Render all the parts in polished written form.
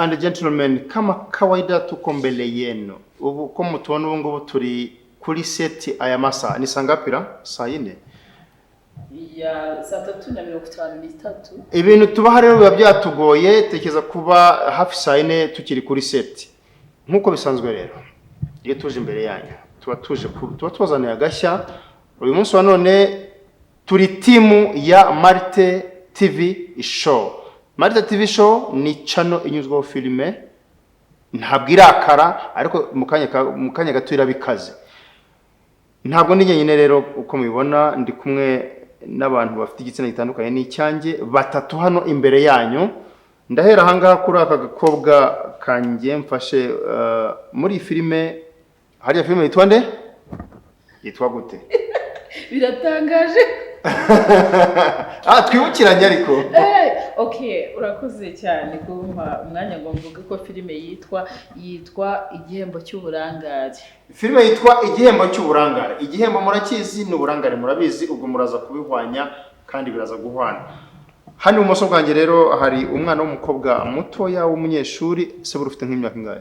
And gentlemen, kama kawaida tuko mbele yenu. Ubu ko mutubona ubu ngubu turi kuri seti aya masaha. Ni sangapira? Saa 4. Ya saa 3:53. Ibintu tubaha rero biba byatugoye tekeza kuba hafi saa 4 tukiri kuri seti. Nkuko bisanzwe rero. Iyo tuje imbere yanyu, tuba tuzaniye agashya. Uyu munsi wa none turi timu ya Marte TV show. Marte TV show ni channel inyuzwaho filime, ntabwo irakara ariko mu kanya gato irabikaze. Ntabwo ndi nyine rero uko mubibona, ndi kumwe n'abantu bafite igitsina gitandukanye n'icyanjye batatu hano imbere yanyu. Ndahera hangaha kuri aka gakobwa kanjye mfashe muri filime. Hariya filime yitwa nde? Yitwa gute? Biratangaje. Twibukiranye ariko. Okay, urakoze cyane kumpa umwanya ngo mvuge ko filime yitwa Igihembo cy'Uburangare. Filime yitwa Igihembo cy'Uburangare. Igihembo murakizi n'uburangare murabizi, ubwo muraza kubihwanya kandi biraza guhwana. Hano mu maso bwanjye rero hari umwana w'umukobwa mutoya w'umunyeshuri, se burufite nk'imyaka ingahe?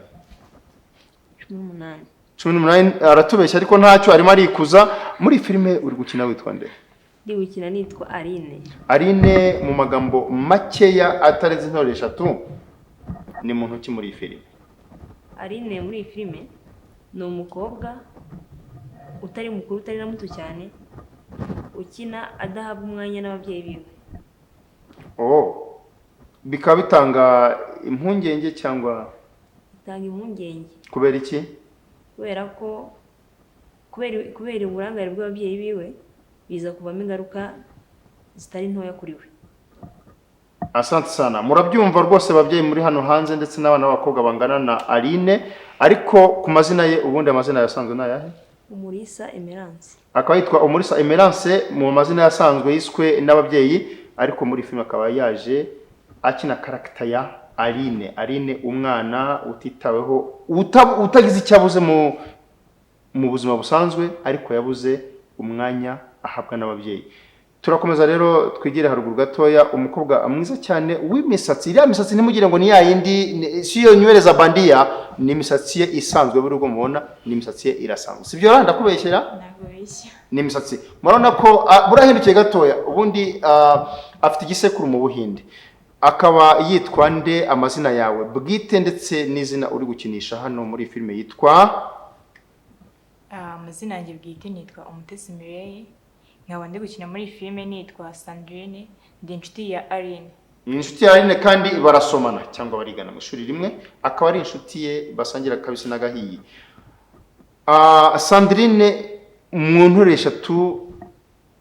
18 aratubeshya ariko ntacyo arimo arikuza. Muri filime uri gukina witwa nde? Ndi gukina nitwa Aline. Aline mu magambo makeya atareze intore 3 ni muntu ki muri filime? Aline muri filime ni umukobwa utari mukuru utari na muto cyane, ukina adahabwa umwanya n'ababyeyi biwe. Bikaba bitanga impungenge cyangwa bitanga impungenge? Kubera iki? Kubera ko kubera uburangare bw'ababyeyi biwe biza kuvamo ingaruka zitari ntoya kuri we. Asante sana. Murabyumva rwose babyeyi muri hano hanze ndetse n'abana b'abakobwa bangana na Aline, ariko ku mazina ye ubundi amazina yasanzwe nayahe? Umulisa Emerance. Akaba yitwa Umulisa Emerance mu mazina yasanzwe yiswe n'ababyeyi, ariko muri filime akaba yaje akina karakter ya Aline. Aline umwana utitaweho, utagize icyabuze mu buzima busanzwe, ariko yabuze umwanya ahabwa n'ababyeyi. Turakomeza rero twigire haruguru gatoya. Umukobwa mwiza cyane w'imisatsi. Iriya misatsi ntimugire ngo ni ya yindi, si yo nywereza bandiya, ni imisatsi ye isanzwe buri uko mubona, ni imisatsi ye irasanzwe. Sibyo randa kubeshyera? Nagobeshya. Ni imisatsi. Murabona ko burahindukiye gatoya. Ubundi afite igisekuru mu Buhinde. Akaba yitwa nde, amazina yawe bwite ndetse n'izina uri gukinisha hano muri filime yitwa? Amazina yanjye bwite nitwa Umutesi Mireille, nkaba ndi gukina muri filime nitwa Sandrine, ndi inshuti ya Aline. Inshuti ya Aline kandi barasomana cyangwa barigana mu ishuri rimwe, akaba ari inshuti ye basangira kabisa n'agahiye. Sandrine mu ntore 3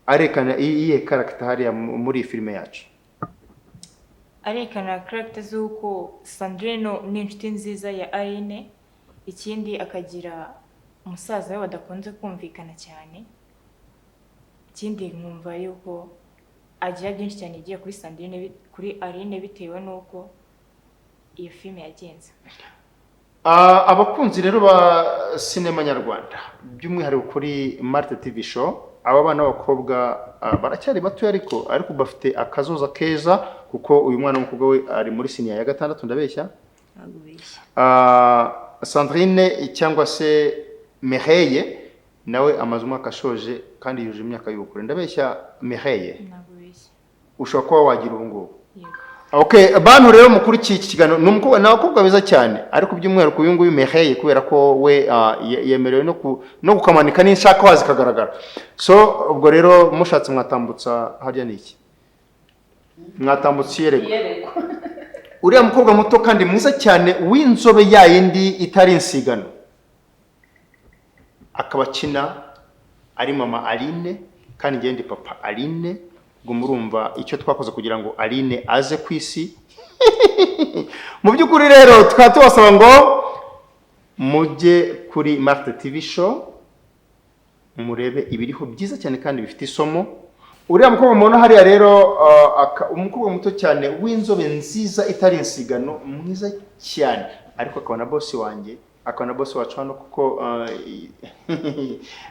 arekana iyihe character hariya muri filime yacu? Arekana character z'uko Sandrine ni inshuti nziza ya Aline, ikindi akagira umusaza we badakunze kumvikana cyane, ikindi nkumva yuko agira byinshi cyane igiye kuri Sandrine kuri Aline bitewe nuko iyo filime yagenze. Abakunzi rero ba sinema nyarwanda by'umwihariko kuri Marte TV show, aba bana b'abakobwa baracyari bato ariko bafite akazoza keza, kuko uyu mwana w'umukobwa we ari muri senior ya 6 ndabeshya. Nagobeshya. Sandrine cyangwa se Mireille nawe amaze umwaka ashoje kandi yuje imyaka y'ubukure. Ndabeshya Mireille? Nagobeshya. Ushobora kuba wagira ubu ngubu. Yego. Okay, bantu rero mukuri iki kiganiro n'umukobwa n'abakobwa beza cyane, ariko by'umwihariko uyu nguyu Mireille kubera ko we yemerewe no gukamanika n'inshaka wazi kagaragara. So ubwo rero mushatse mwatambutsa harya niki? Mwatambutse yereko. Uriya mukobwa muto kandi mwiza cyane w'inzobe yayindi itari insigano, akaba akina ari mama Aline kandi ngende papa Aline. Ngo murumva icyo twakoze kugira ngo Aline aze ku isi. Mu by'ukuri rero twatubasaba ngo mujye kuri Marte TV show murebe ibiriho byiza cyane kandi bifite isomo. Uriya mukobwa mubona hariya rero umukobwa muto cyane w'inzobe nziza itari insigano, mwiza cyane, ariko akaba na boss wanjye, akaba na boss wacu hano, kuko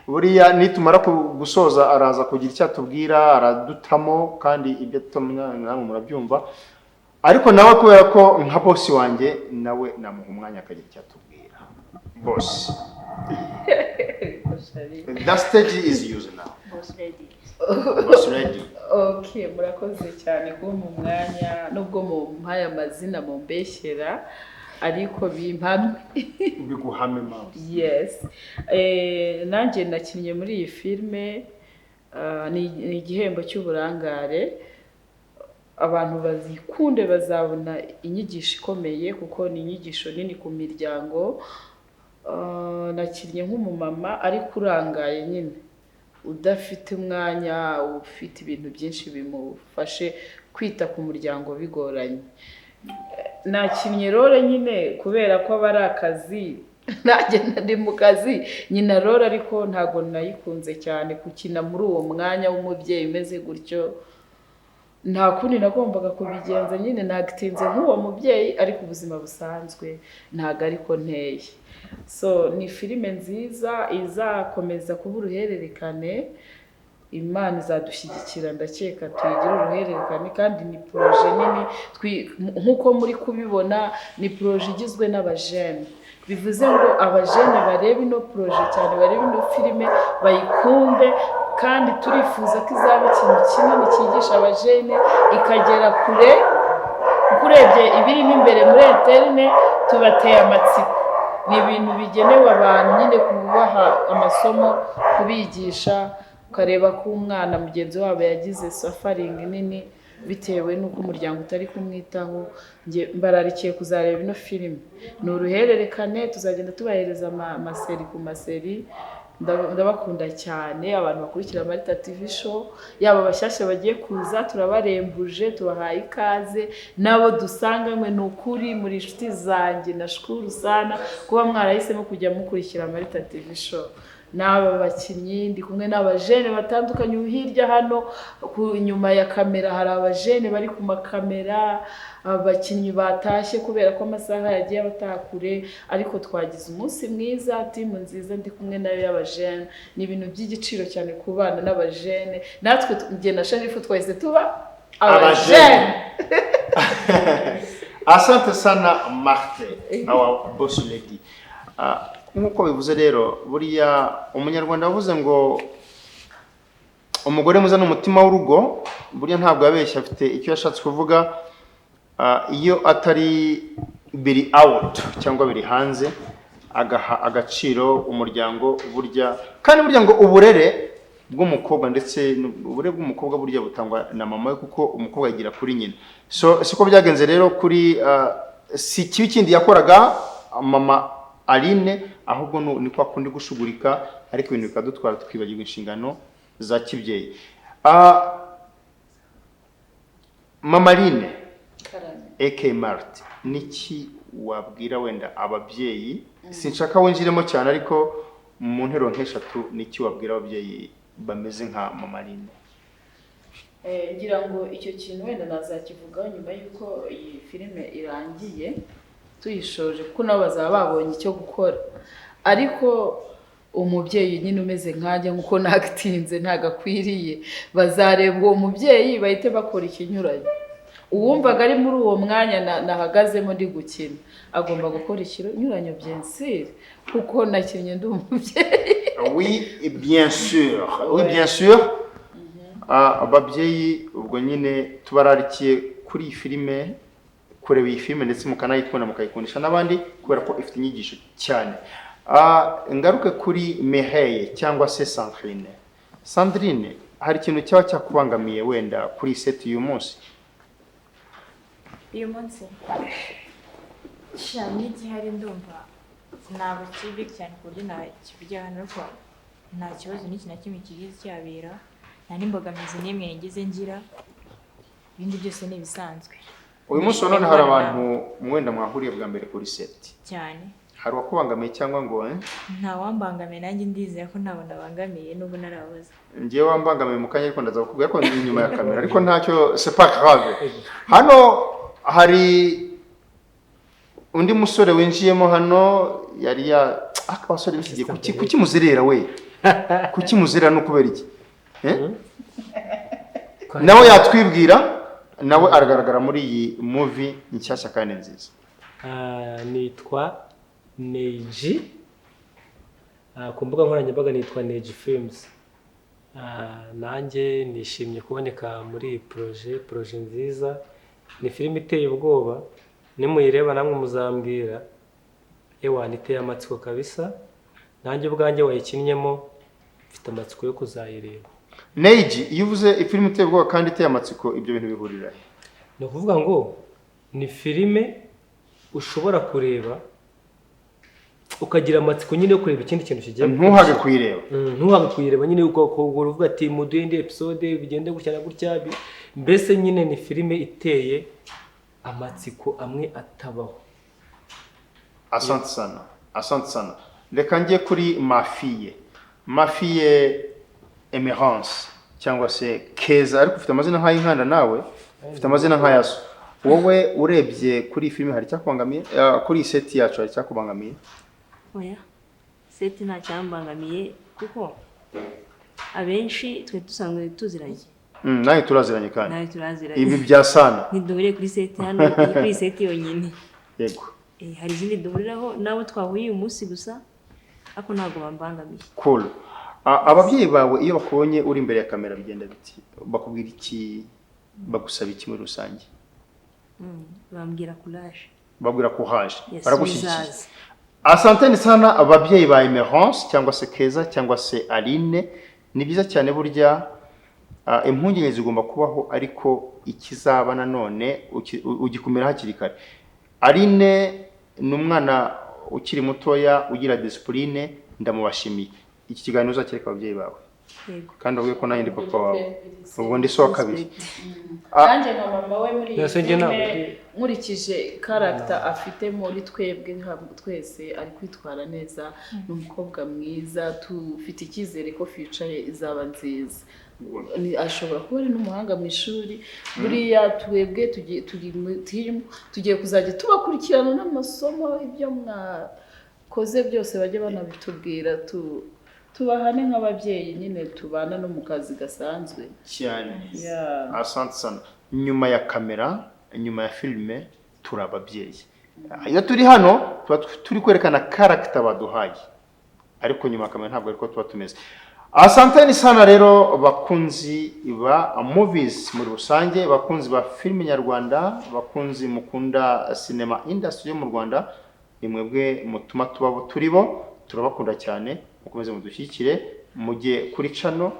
buriya nitumara gusoza araza kugira icyo atubwira, aradutamo kandi ibyo tumwe namwe murabyumva. ariko nawe kubera ko nka boss wanjye nawe namuha umwanya akagira icyo atubwira. Boss, the stage is yours now. Boss ready. Boss ready. Okay, murakoze cyane kumpa umwanya nubwo mumpaye amazina mumbeshyera ariko bimpamwe. Biguhame mama. Yes. Nanjye nakinnye muri iyi filime ni igihembo cy'uburangare. Abantu bazikunde bazabona inyigisho ikomeye kuko ni inyigisho nini ku miryango. Nakinnye nk'umumama ariko urangaye nyine udafite umwanya, ufite ibintu byinshi bimufashe kwita ku muryango bigoranye. Nakinnye role nyine kubera ko aba ari akazi, nanjye ndi mu kazi nyina role, ariko ntabwo nayikunze cyane gukina muri uwo mwanya w'umubyeyi umeze gutyo. Nta kundi nagombaga kubigenza, nyine nagitinze nk'uwo mubyeyi ariko ubuzima busanzwe ntago ariko nteye. So ni filime nziza izakomeza kuba uruhererekane. Imana izadushyigikira ndakeka tuyigira uruhererekane, kandi ni proje nini nk'uko muri kubibona, ni proje igizwe n'abajene. Bivuze ngo abajene barebe ino proje cyane, barebe ino filime bayikunde, kandi turifuza ko izaba ikintu kinini cyigisha abajene ikagera kure. Kurebye ibirimo imbere muri interne tubateye amatsiko. Ni ibintu bigenewe abantu nyine kubaha amasomo, kubigisha, ukareba ko umwana mugenzi wabo yagize suffering nini bitewe n'uko umuryango utari kumwitaho. Nge mbararikiye kuzareba ino filime. Ni uruhererekane, tuzagenda tubahereza amaseri ku maseri. Ndabakunda cyane abantu bakurikira Marita TV show, yaba abashyashya bagiye kuza turabarembuje, tubahaye ikaze. Nabo dusanganywe ni ukuri muri inshuti zanjye, nashukuru sana kuba mwarahisemo kujya mukurikira Marita TV show. N'aba bakinnyi ndi kumwe n'abajene batandukanye hirya hano inyuma ya kamera, hari abajene bari ku makamera, abakinnyi batashye kubera ko amasaha yagiye abatakure, ariko twagize umunsi mwiza, timu nziza ndi kumwe nayo y'abajene. Ni ibintu by'igiciro cyane kubana n'abajene, natwe njye na Sharifu twese tuba abajene. Asante sana Marthe, our boss lady. Nk'uko bivuze rero, buriya umunyarwanda wavuze ngo umugore muza n'umutima w'urugo, buriya ntabwo yabeshya, afite icyo yashatse kuvuga. Iyo atari biri out cyangwa biri hanze, agaha agaciro umuryango burya, kandi burya ngo uburere bw'umukobwa ndetse uburere bw'umukobwa burya butangwa na mama we, kuko umukobwa yagira kuri nyina. So siko byagenze rero kuri si kibi kindi yakoraga mama Aline, ahubwo ni kwa kundi gushugurika, ariko ibintu bikadutwara tukibagirwa inshingano za kibyeyi. Mama Aline AK Marthe, niki wabwira wenda ababyeyi? Sinshaka winjiremo cyane, ariko mu ntero nk'eshatu niki wabwira ababyeyi bameze nka Mama Aline? Ngira ngo icyo kintu wenda nazakivugaho nyuma y'uko iyi filime irangiye tuyishoje, kuko nabo bazaba babonye icyo gukora. Ariko umubyeyi nyine umeze nkanjye nk'uko nagitinze ntagakwiriye, bazareba uwo mubyeyi bahite bakora ikinyuranye. Uwumvaga ari muri uwo mwanya nahagazemo ndi gukina agomba gukora ikinyuranyo bien sûr, kuko nakinnye ndi umubyeyi. Oui, bien sûr. Oui, bien sûr. Ababyeyi ubwo nyine tubararikiye kuri iyi filime, kureba iyi filime ndetse mukanayikunda mukayikundisha n'abandi, kubera ko ifite inyigisho cyane. Ngaruke kuri Mireille cyangwa se Sandrine. Sandrine, hari ikintu cyaba cyakubangamiye wenda kuri set uyu munsi? Uyu munsi cyane igihari ndumva ntabwo kibi cyane ku buryo nakivugira hano, ariko nta kibazo n'iki na kimwe kigize cyabera, nta n'imbogamizi n'imwe nigeze ngira, ibindi byose ni ibisanzwe. Uyu munsi none hari abantu mwenda mwahuriye bwa mbere kuri set cyane. Hari wakubangamiye cyangwa ngo nta wambangamiye, nanjye ndizeye ko ntabwo ndabangamiye nubwo narabaza. Ngiye wambangamiye mu kanya, ariko ndaza kukubwira ko ndi inyuma ya kamera, ariko ntacyo, c'est pas grave. Hano hari undi musore winjiyemo hano, yari abasore bisigiye kuki muzerera we? Kuki muzerera no kubera iki? Nawe yatwibwira nawe aragaragara muri iyi movie nshyashya kandi nziza. Nitwa Neji, ku mbuga nkoranyambaga nitwa Neji Films. Nanjye nishimye kuboneka muri iyi proje nziza. Ni filime iteye ubwoba, nimuyireba namwe muzambwira ewa niteye amatsiko kabisa. Nanjye ubwanjye wayikinnyemo mfite amatsiko yo kuzayireba. Neji, iyo uvuze filime iteye ubwoba kandi iteye amatsiko, ibyo bintu bihurira he? Ni ukuvuga ngo ni filime ushobora kureba ukagira amatsiko nyine yo kureba ikindi kintu kigiye, ntuhage kuyireba. Ntuhage kuyireba nyine ukagura uvuga ati mu duhinde episode bigende gutya na gutya. Mbese nyine ni filime iteye amatsiko amwe atabaho. Asante sana. Reka njye kuri Mafie Emerance cyangwa se Keza, ariko ufite amazina nk'ay'inkanda nawe ufite amazina nk'ayaso. Wowe urebye kuri filime hari cyakubangamiye? Kuri set yacu hari cyakubangamiye? Oya, seti nta cyambangamiye kuko abenshi twe dusanzwe tuziranye. Nawe turaziranye kandi. Nawe turaziranye. Ibi bya sana. Ntiduhuriye kuri seti hano, kuri seti yonyine. Yego. Hari izindi duhuriraho nabo twahuye uyu munsi gusa, ariko ntabwo bambangamiye. Cool. Ababyeyi bawe iyo bakubonye uri imbere ya kamera bigenda biti? Bakubwira iki? Bagusaba iki muri rusange? Bambwira courage. Babwira courage. Yes, Baragushyigikiye. Asante sana ababyeyi ba Emerance cyangwa se Keza cyangwa se Aline. Ni byiza cyane burya impungenge zigomba kubaho, ariko ikizaba nanone ugikumira hakiri kare. Aline ni umwana ukiri mutoya ugira discipline, ndamubashimiye. Iki kiganiro uzakireka ababyeyi bawe. Yego. Kandi uvuge ko nanjye ndi papa wawe. Ubwo ndi so wa kabiri. Nanjye nka mama we muri Nase njye nawe. nkurikije character afite muri twebwe twese ari kwitwara neza. Ni umukobwa mwiza, tufite icyizere ko future ye izaba nziza. Ashobora kuba ari n'umuhanga mu ishuri. Buriya twebwe tugiye kuzajya tubakurikirana n'amasomo, ibyo mwakoze byose bajye banabitubwira, tubahane nk'ababyeyi nyine tubana no mu kazi gasanzwe cyane. Yeah. Asante sana. Nyuma ya kamera, nyuma ya filime turi ababyeyi. Iyo turi hano tuba turi kwerekana character baduhaye, ariko nyuma ya kamera ntabwo ariko tuba tumeze. Asante sana rero bakunzi ba movies muri rusange, bakunzi ba filime nyarwanda, bakunzi mukunda cinema industry yo mu Rwanda, ni mwebwe mutuma tubabo turibo. Turabakunda cyane, mukomeze mudushyikire, mujye kuri channel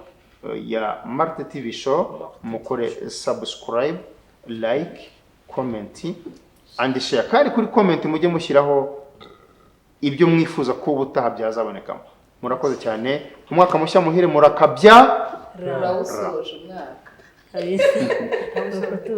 ya Marte TV show, mukore subscribe, like, comment and share. Kandi kuri comment mujye mushyiraho ibyo mwifuza ko ubutaha byazabonekamo. Murakoze cyane. Umwaka mushya muhire murakabya. Rawusoje umwaka.